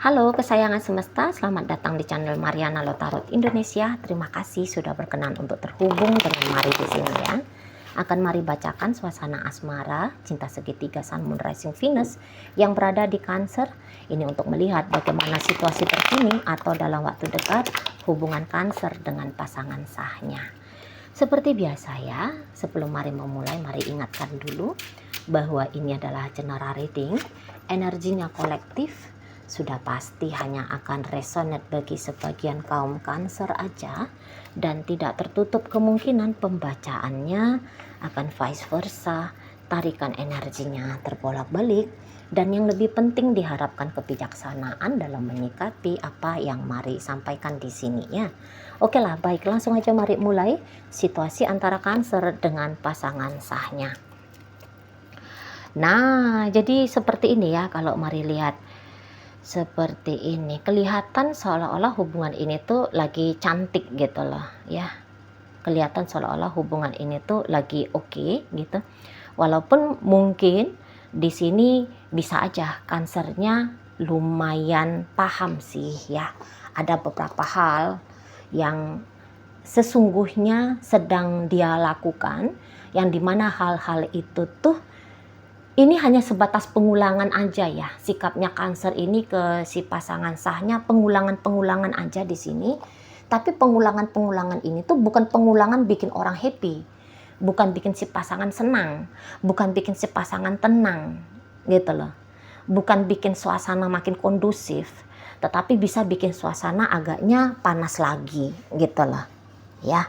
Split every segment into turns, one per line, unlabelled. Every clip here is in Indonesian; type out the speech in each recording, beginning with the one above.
Halo kesayangan semesta, selamat datang di channel Mariana Lotarot Indonesia. Terima kasih sudah berkenan untuk terhubung dengan Mari di sini ya. Akan Mari bacakan suasana asmara cinta segitiga Sun Moon Rising Venus yang berada di Cancer. Ini untuk melihat bagaimana situasi terkini atau dalam waktu dekat hubungan Cancer dengan pasangan sahnya. Seperti biasa ya, sebelum Mari memulai, mari ingatkan dulu bahwa ini adalah general reading, energinya kolektif, sudah pasti hanya akan resonate bagi sebagian kaum Cancer aja, dan tidak tertutup kemungkinan pembacaannya akan vice versa, tarikan energinya terbolak-balik, dan yang lebih penting diharapkan kebijaksanaan dalam menyikapi apa yang Mari sampaikan di sini ya. Oke lah, baik, langsung aja mari mulai situasi antara Cancer dengan pasangan sahnya. Nah, jadi seperti ini ya, kalau Mari lihat seperti ini, kelihatan seolah-olah hubungan ini tuh lagi cantik gitu loh ya. Kelihatan seolah-olah hubungan ini tuh lagi oke gitu. Walaupun mungkin di sini bisa aja Cancernya lumayan paham sih ya. Ada beberapa hal yang sesungguhnya sedang dia lakukan, yang dimana hal-hal itu tuh ini hanya sebatas pengulangan aja ya. Sikapnya Cancer ini ke si pasangan sahnya pengulangan-pengulangan aja di sini. Tapi pengulangan-pengulangan ini tuh bukan pengulangan bikin orang happy, bukan bikin si pasangan senang, bukan bikin si pasangan tenang gitu loh. Bukan bikin suasana makin kondusif, tetapi bisa bikin suasana agaknya panas lagi gitu loh ya.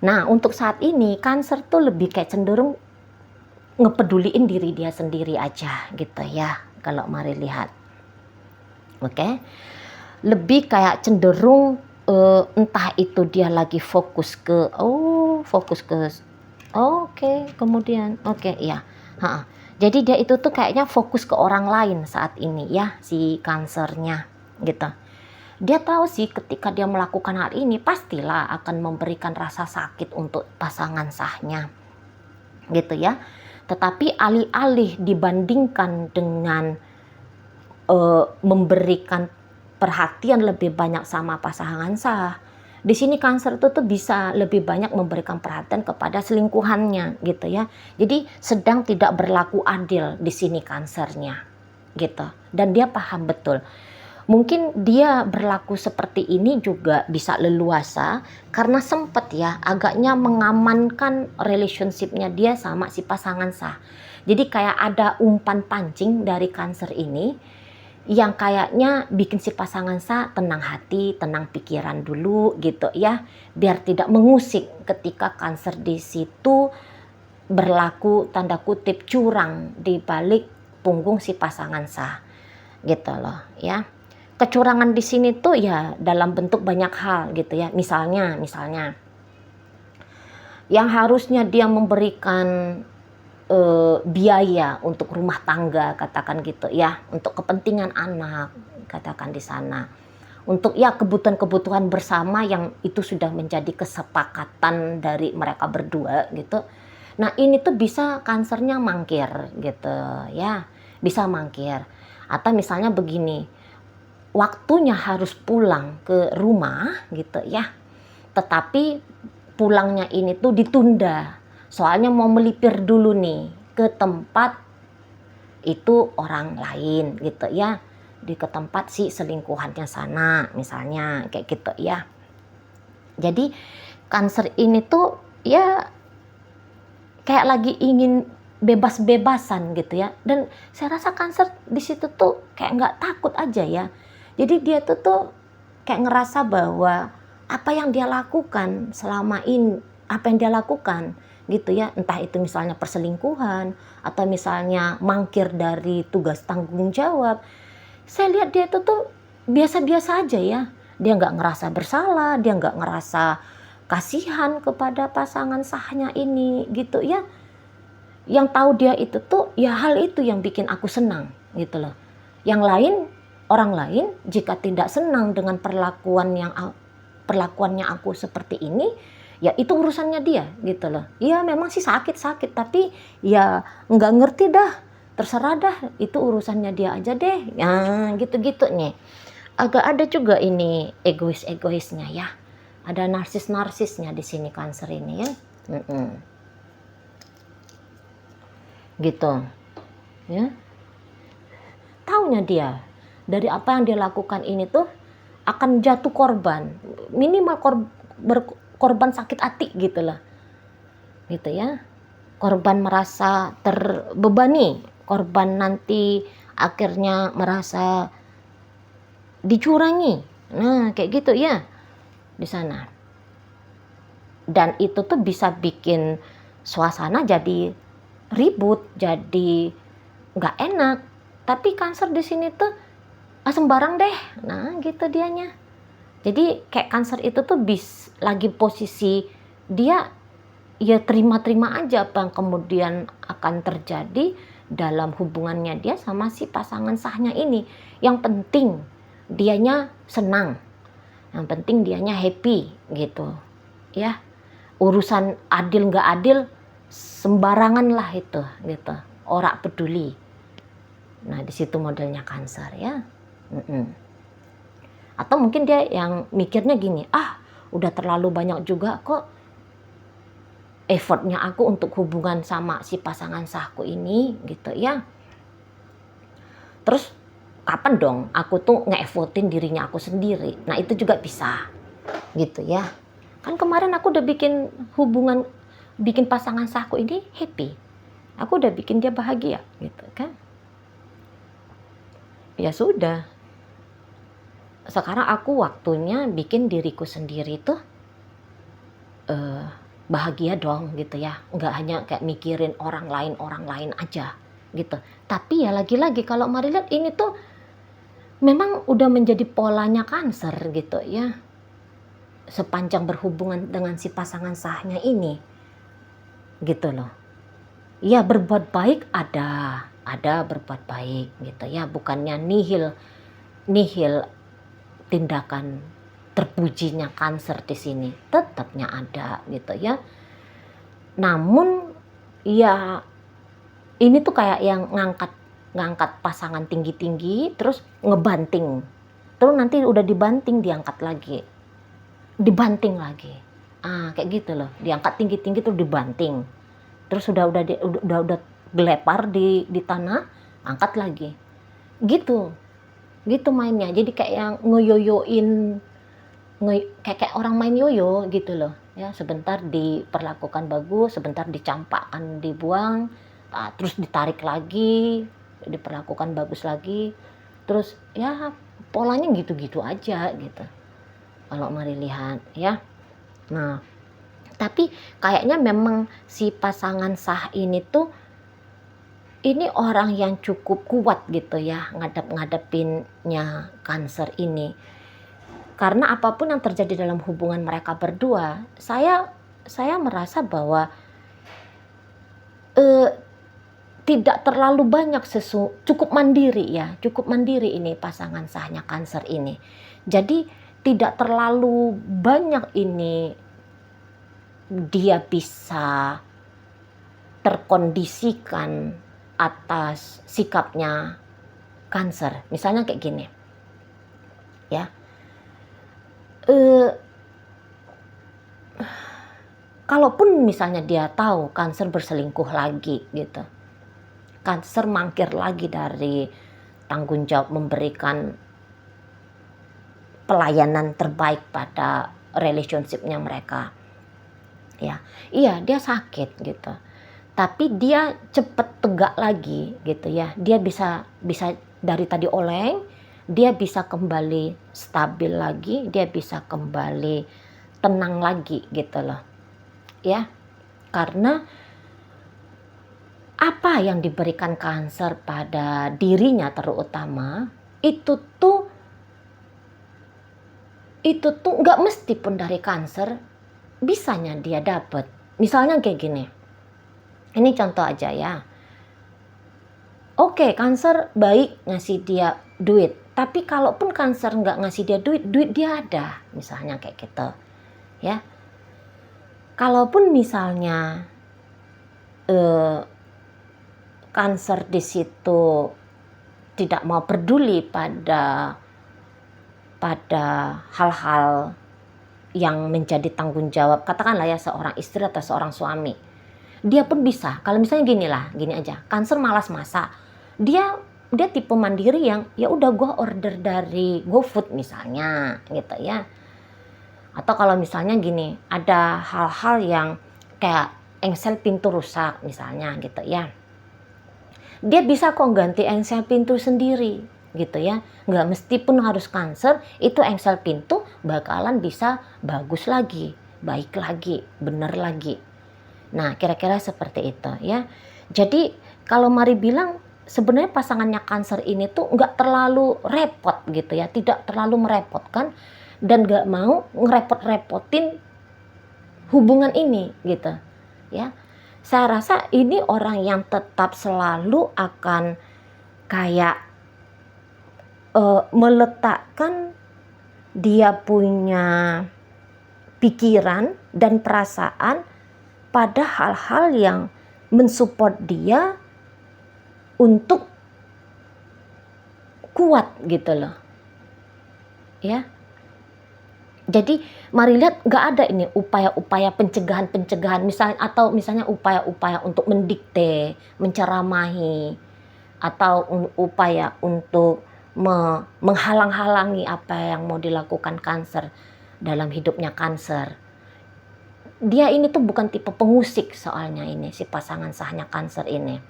Nah, untuk saat ini Cancer tuh lebih kayak cenderung ngepeduliin diri dia sendiri aja gitu ya, kalau Mari lihat. Oke. Lebih kayak cenderung entah itu dia lagi fokus ke kemudian ya. Jadi dia itu tuh kayaknya fokus ke orang lain saat ini ya, si Cancernya gitu. Dia tahu sih ketika dia melakukan hal ini pastilah akan memberikan rasa sakit untuk pasangan sahnya gitu ya. Tetapi alih-alih dibandingkan dengan memberikan perhatian lebih banyak sama pasangan sah, di sini Cancer itu tuh bisa lebih banyak memberikan perhatian kepada selingkuhannya gitu ya. Jadi sedang tidak berlaku adil di sini Cancernya gitu. Dan dia paham betul. Mungkin dia berlaku seperti ini juga bisa leluasa karena sempat ya agaknya mengamankan relationship-nya dia sama si pasangan sah. Jadi kayak ada umpan pancing dari Cancer ini yang kayaknya bikin si pasangan sah tenang hati, tenang pikiran dulu gitu ya. Biar tidak mengusik ketika Cancer di situ berlaku tanda kutip curang di balik punggung si pasangan sah gitu loh ya. Kecurangan di sini tuh ya dalam bentuk banyak hal gitu ya. Misalnya yang harusnya dia memberikan biaya untuk rumah tangga katakan gitu ya, untuk kepentingan anak katakan di sana, untuk ya kebutuhan-kebutuhan bersama yang itu sudah menjadi kesepakatan dari mereka berdua gitu. Nah, ini tuh bisa Cancernya mangkir gitu ya, bisa mangkir. Atau misalnya begini, waktunya harus pulang ke rumah gitu ya, tetapi pulangnya ini tuh ditunda, soalnya mau melipir dulu nih ke tempat itu orang lain gitu ya, ke tempat si selingkuhannya sana misalnya kayak gitu ya. Jadi Cancer ini tuh ya kayak lagi ingin bebas-bebasan gitu ya, dan saya rasa Cancer di situ tuh kayak nggak takut aja ya. Jadi dia tuh kayak ngerasa bahwa apa yang dia lakukan selama ini, apa yang dia lakukan gitu ya, entah itu misalnya perselingkuhan atau misalnya mangkir dari tugas tanggung jawab, saya lihat dia tuh biasa-biasa aja ya. Dia nggak ngerasa bersalah, dia nggak ngerasa kasihan kepada pasangan sahnya ini gitu ya. Yang tahu dia itu tuh ya hal itu yang bikin aku senang gitu loh. Yang lain, orang lain jika tidak senang dengan perlakuannya aku seperti ini, ya itu urusannya dia gitu loh. Ya memang sih sakit-sakit, tapi ya nggak ngerti dah terserah dah, itu urusannya dia aja deh. Nah, gitu-gitu nih. Agak ada juga ini egois-egoisnya ya. Ada narsis-narsisnya di sini Cancer ini ya. Gitu. Ya. Taunya dia dari apa yang dia lakukan ini tuh akan jatuh korban. Minimal korban sakit hati gitu lah. Gitu ya. Korban merasa terbebani, korban nanti akhirnya merasa dicurangi. Nah, kayak gitu ya di sana. Dan itu tuh bisa bikin suasana jadi ribut, jadi nggak enak. Tapi Cancer di sini tuh sembarang deh. Nah, gitu dianya. Jadi kayak Cancer itu tuh lagi posisi dia ya terima-terima aja apa yang kemudian akan terjadi dalam hubungannya dia sama si pasangan sahnya ini. Yang penting dianya senang, yang penting dianya happy gitu ya. Urusan adil nggak adil sembarangan lah itu gitu, ora peduli. Nah di situ modelnya Cancer ya. Atau mungkin dia yang mikirnya gini, udah terlalu banyak juga kok effortnya aku untuk hubungan sama si pasangan sahku ini gitu ya. Terus kapan dong aku tuh nge-effortin dirinya aku sendiri. Nah itu juga bisa gitu ya. Kan kemarin aku udah bikin pasangan sahku ini happy. Aku udah bikin dia bahagia gitu kan. Ya sudah. Sekarang aku waktunya bikin diriku sendiri tuh bahagia dong gitu ya. Nggak hanya kayak mikirin orang lain aja gitu. Tapi ya lagi-lagi kalau mari lihat ini tuh memang udah menjadi polanya Cancer gitu ya. Sepanjang berhubungan dengan si pasangan sahnya ini gitu loh. Ya berbuat baik ada berbuat baik gitu ya, bukannya nihil tindakan terpujinya Cancer di sini, tetapnya ada gitu ya. Namun ya ini tuh kayak yang ngangkat pasangan tinggi-tinggi terus ngebanting. Terus nanti udah dibanting diangkat lagi. Dibanting lagi. Kayak gitu loh. Diangkat tinggi-tinggi terus dibanting. Terus udah gelepar di tanah, angkat lagi. Gitu. Gitu mainnya. Jadi kayak yang ngeyoyoin kayak orang main yoyo gitu loh. Ya, sebentar diperlakukan bagus, sebentar dicampakkan, dibuang, terus ditarik lagi, diperlakukan bagus lagi. Terus ya polanya gitu-gitu aja gitu. Kalau mari lihat ya. Nah, tapi kayaknya memang si pasangan sah ini tuh ini orang yang cukup kuat gitu ya ngadepinnya Cancer ini. Karena apapun yang terjadi dalam hubungan mereka berdua, saya merasa bahwa tidak terlalu banyak cukup mandiri ya, cukup mandiri ini pasangan sahnya Cancer ini. Jadi tidak terlalu banyak ini dia bisa terkondisikan atas sikapnya Cancer. Misalnya kayak gini ya, kalaupun misalnya dia tahu Cancer berselingkuh lagi gitu, Cancer mangkir lagi dari tanggung jawab memberikan pelayanan terbaik pada relationship-nya mereka. Ya, iya dia sakit gitu. Tapi dia cepet tegak lagi gitu ya. Dia bisa dari tadi oleng, dia bisa kembali stabil lagi, dia bisa kembali tenang lagi gitu loh. Ya. Karena apa yang diberikan Cancer pada dirinya terutama itu tuh nggak mesti pun dari Cancer bisanya dia dapat. Misalnya kayak gini, ini contoh aja ya. Oke, Cancer baik ngasih dia duit, tapi kalaupun Cancer nggak ngasih dia duit dia ada, misalnya kayak gitu ya. Kalaupun misalnya kanker di situ tidak mau peduli pada hal-hal yang menjadi tanggung jawab, katakanlah ya seorang istri atau seorang suami, dia pun bisa. Kalau misalnya gini aja, kanker malas masak, dia tipe mandiri yang ya udah gue order dari GoFood misalnya gitu ya. Atau kalau misalnya gini, ada hal-hal yang kayak engsel pintu rusak misalnya gitu ya, dia bisa kok ganti engsel pintu sendiri gitu ya, nggak mesti pun harus kanker, itu engsel pintu bakalan bisa bagus lagi, baik lagi, bener lagi. Nah kira-kira seperti itu ya. Jadi kalau Mari bilang sebenarnya pasangannya kanker ini tuh nggak terlalu repot gitu ya, tidak terlalu merepotkan dan nggak mau ngerepot-repotin hubungan ini gitu ya. Saya rasa ini orang yang tetap selalu akan kayak meletakkan dia punya pikiran dan perasaan pada hal-hal yang mensupport dia untuk kuat gitu loh ya. Jadi Mari lihat nggak ada ini upaya-upaya pencegahan misalnya upaya-upaya untuk mendikte, menceramahi, atau upaya untuk menghalang-halangi apa yang mau dilakukan kanker dalam hidupnya kanker. Dia ini tuh bukan tipe pengusik soalnya ini, si pasangan sahnya kanker ini.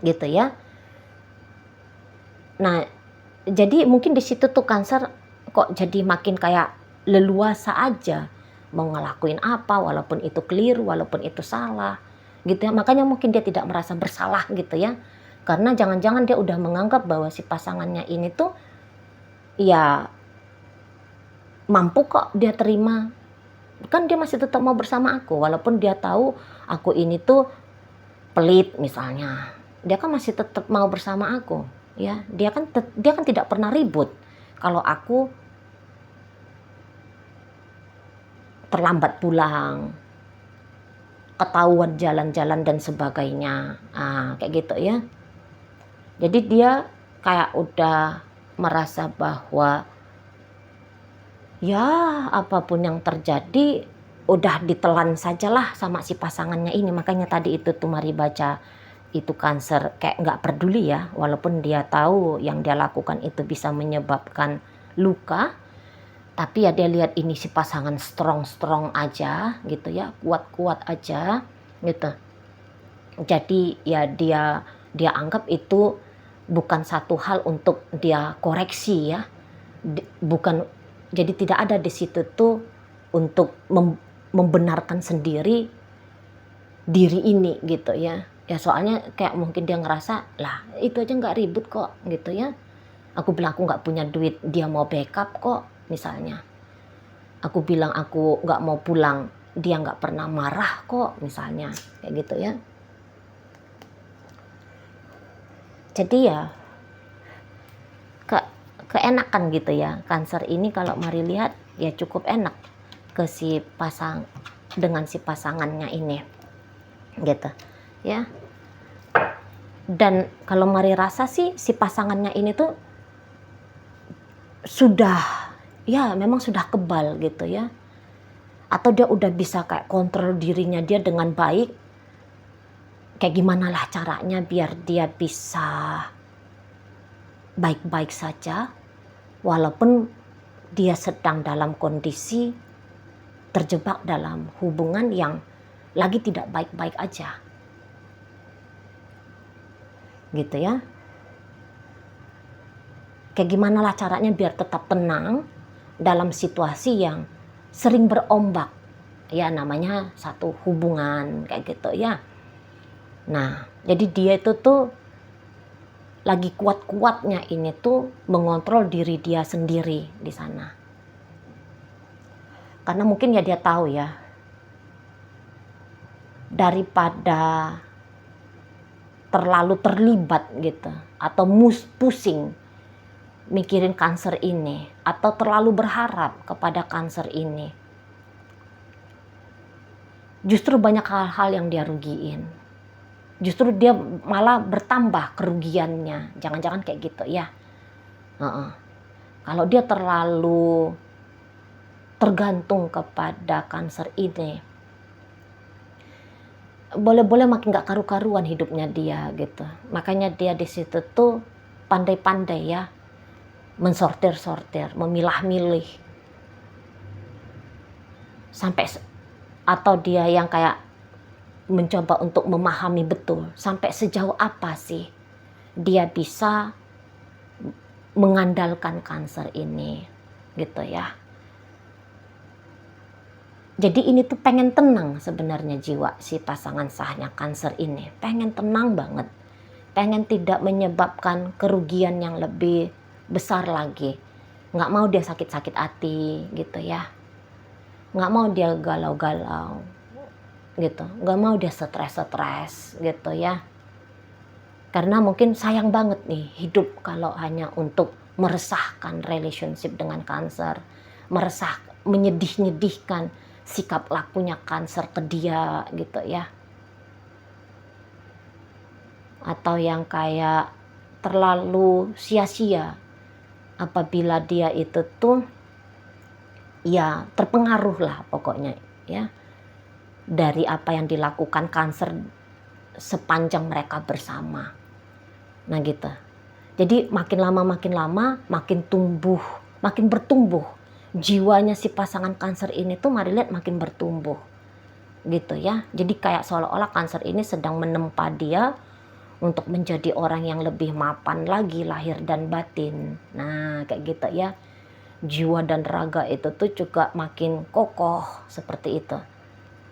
Gitu ya. Nah, jadi mungkin di situ tuh kanker kok jadi makin kayak leluasa aja mau ngelakuin apa walaupun itu keliru, walaupun itu salah gitu ya. Makanya mungkin dia tidak merasa bersalah gitu ya, karena jangan-jangan dia udah menganggap bahwa si pasangannya ini tuh ya mampu kok dia terima, kan dia masih tetap mau bersama aku walaupun dia tahu aku ini tuh pelit misalnya, dia kan masih tetap mau bersama aku ya. Dia kan tidak pernah ribut kalau aku terlambat pulang, ketahuan jalan-jalan dan sebagainya, kayak gitu ya. Jadi dia kayak udah merasa bahwa ya apapun yang terjadi udah ditelan sajalah sama si pasangannya ini. Makanya tadi itu tuh Mari baca itu kanker kayak nggak peduli ya, walaupun dia tahu yang dia lakukan itu bisa menyebabkan luka, tapi ya dia lihat ini si pasangan strong aja gitu ya, kuat aja gitu. Jadi ya dia anggap itu bukan satu hal untuk dia koreksi ya, bukan, jadi tidak ada di situ tuh untuk membenarkan sendiri diri ini gitu ya. Ya soalnya kayak mungkin dia ngerasa lah itu aja nggak ribut kok gitu ya. Aku bilang aku nggak punya duit, dia mau backup kok misalnya. Aku bilang aku nggak mau pulang, dia nggak pernah marah kok misalnya, kayak gitu ya. Jadi ya keenakan gitu ya kanker ini kalau Mari lihat ya cukup enak ke dengan si pasangannya ini gitu ya. Dan kalau Mari rasa sih si pasangannya ini tuh sudah ya memang sudah kebal gitu ya, atau dia udah bisa kayak kontrol dirinya dia dengan baik. Kayak gimana lah caranya biar dia bisa baik-baik saja walaupun dia sedang dalam kondisi terjebak dalam hubungan yang lagi tidak baik-baik aja gitu ya. Kayak gimana lah caranya biar tetap tenang dalam situasi yang sering berombak ya, namanya satu hubungan kayak gitu ya. Nah jadi dia itu tuh lagi kuat-kuatnya ini tuh mengontrol diri dia sendiri di sana. Karena mungkin ya dia tahu ya, daripada terlalu terlibat gitu atau pusing mikirin kanker ini atau terlalu berharap kepada kanker ini, justru banyak hal-hal yang dia rugiin. Justru dia malah bertambah kerugiannya. Jangan-jangan kayak gitu ya. Kalau dia terlalu tergantung kepada Cancer ini, boleh-boleh makin gak karu-karuan hidupnya dia gitu. Makanya dia di situ tuh pandai-pandai ya, mensortir-sortir, memilah-milih. Sampai atau dia yang kayak mencoba untuk memahami betul sampai sejauh apa sih dia bisa mengandalkan Cancer ini gitu ya. Jadi ini tuh pengen tenang sebenarnya jiwa si pasangan sahnya Cancer ini. Pengen tenang banget. Pengen tidak menyebabkan kerugian yang lebih besar lagi. Nggak mau dia sakit-sakit hati gitu ya. Nggak mau dia galau-galau gitu. Nggak mau dia stres-stres gitu ya. Karena mungkin sayang banget nih hidup kalau hanya untuk meresahkan relationship dengan Cancer. Menyedih-nyedihkan sikap lakunya Cancer ke dia gitu ya. Atau yang kayak terlalu sia-sia apabila dia itu tuh ya terpengaruh lah pokoknya ya dari apa yang dilakukan Cancer sepanjang mereka bersama. Nah gitu. Jadi makin lama makin bertumbuh. Jiwanya si pasangan Cancer ini tuh mari lihat makin bertumbuh. Gitu ya. Jadi kayak seolah-olah Cancer ini sedang menempa dia untuk menjadi orang yang lebih mapan lagi lahir dan batin. Nah, kayak gitu ya. Jiwa dan raga itu tuh juga makin kokoh seperti itu.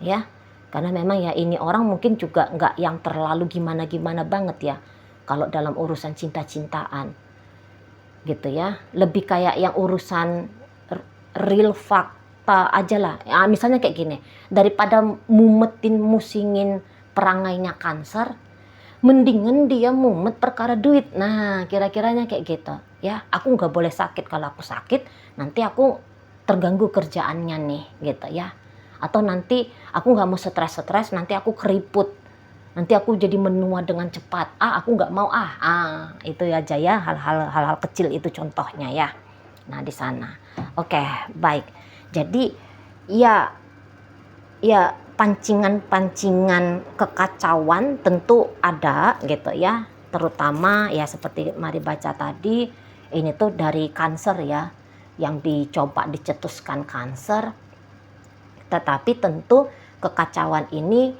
Ya. Karena memang ya ini orang mungkin juga nggak yang terlalu gimana-gimana banget ya. Kalau dalam urusan cinta-cintaan gitu ya, lebih kayak yang urusan real fakta aja lah ya, misalnya kayak gini, daripada musingin perangainya Cancer, mendingan dia mumet perkara duit. Nah kira-kiranya kayak gitu ya, aku nggak boleh sakit, kalau aku sakit nanti aku terganggu kerjaannya nih gitu ya, atau nanti aku nggak mau stres nanti aku keriput, nanti aku jadi menua dengan cepat. Aku nggak mau itu aja ya, hal-hal kecil itu contohnya ya. Nah di sana, oke, baik. Jadi ya pancingan kekacauan tentu ada gitu ya. Terutama ya seperti mari baca tadi, ini tuh dari Cancer ya, yang dicoba dicetuskan Cancer. Tetapi tentu kekacauan ini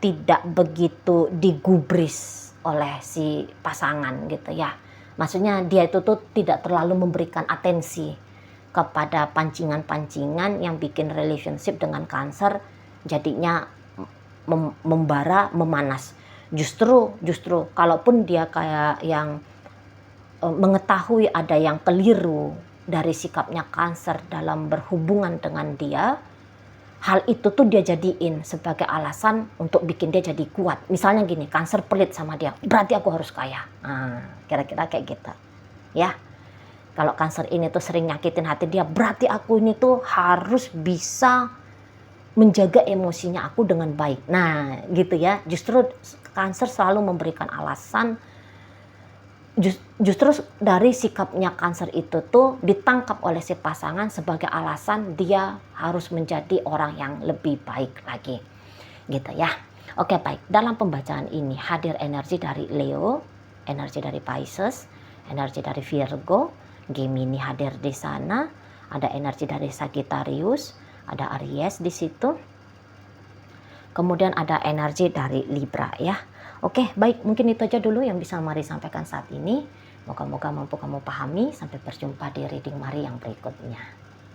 tidak begitu digubris oleh si pasangan gitu ya. Maksudnya dia itu tuh tidak terlalu memberikan atensi kepada pancingan-pancingan yang bikin relationship dengan Cancer jadinya membara, memanas. Justru kalaupun dia kayak yang mengetahui ada yang keliru dari sikapnya Cancer dalam berhubungan dengan dia, hal itu tuh dia jadiin sebagai alasan untuk bikin dia jadi kuat. Misalnya gini, Cancer pelit sama dia, berarti aku harus kaya. Kira-kira kayak gitu. Ya, kalau Cancer ini tuh sering nyakitin hati dia, berarti aku ini tuh harus bisa menjaga emosinya aku dengan baik. Nah, gitu ya. Justru Cancer selalu memberikan alasan. Justru dari sikapnya Cancer itu tuh ditangkap oleh si pasangan sebagai alasan dia harus menjadi orang yang lebih baik lagi gitu ya. Oke, baik, dalam pembacaan ini hadir energi dari Leo, energi dari Pisces, energi dari Virgo, Gemini hadir di sana, ada energi dari Sagittarius, ada Aries di situ, kemudian ada energi dari Libra ya. Oke, baik, mungkin itu aja dulu yang bisa Mari sampaikan saat ini. Moga-moga mampu kamu pahami. Sampai berjumpa di reading Mari yang berikutnya.